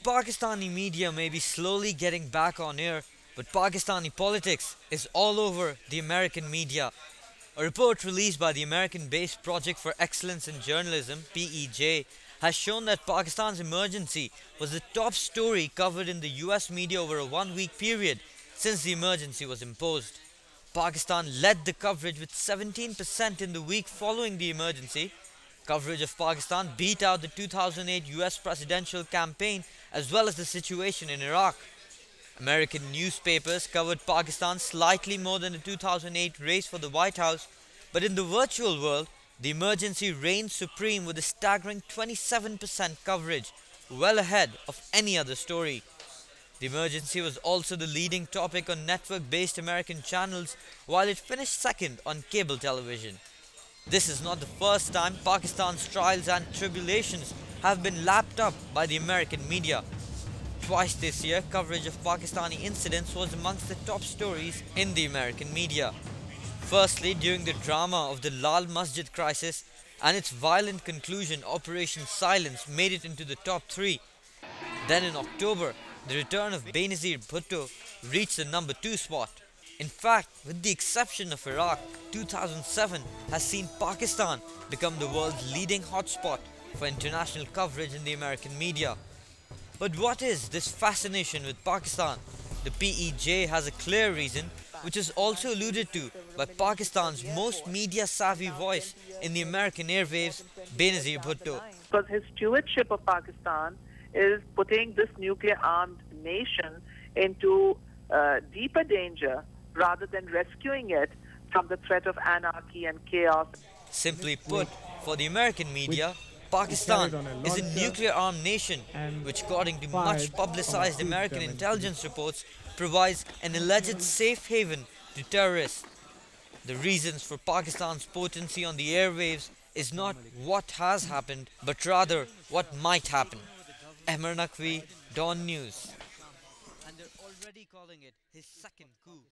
Pakistani media may be slowly getting back on air, but Pakistani politics is all over the American media. A report released by the American based Project for Excellence in Journalism, PEJ, has shown that Pakistan's emergency was the top story covered in the US media over a 1 week period since the emergency was imposed. Pakistan led the coverage with 17% in the week following the emergency. Coverage of Pakistan beat out the 2008 US presidential campaign as well as the situation in Iraq. American newspapers covered Pakistan slightly more than the 2008 race for the White House, but in the virtual world, the emergency reigned supreme with a staggering 27% coverage, well ahead of any other story. The emergency was also the leading topic on network based American channels, while it finished second on cable television. This is not the first time Pakistan's trials and tribulations have been lapped up by the American media. Twice this year, coverage of Pakistani incidents was amongst the top stories in the American media. Firstly, during the drama of the Lal Masjid crisis and its violent conclusion, Operation Silence made it into the top three. Then in October, the return of Benazir Bhutto reached the number 2 spot. In fact, with the exception of Iraq, 2007 has seen Pakistan become the world's leading hotspot for international coverage in the American media. But what is this fascination with Pakistan? The PEJ has a clear reason, which is also alluded to by Pakistan's most media-savvy voice in the American airwaves, Benazir Bhutto. Because his stewardship of Pakistan is putting this nuclear-armed nation into deeper danger rather than rescuing it from the threat of anarchy and chaos. Simply put, for the American media, Pakistan is a nuclear-armed nation which, according to much publicized American intelligence reports, provides an alleged safe haven to terrorists. The reasons for Pakistan's potency on the airwaves is not what has happened, but rather what might happen. Ahmer Naqvi, Dawn News. And they're already calling it his second coup.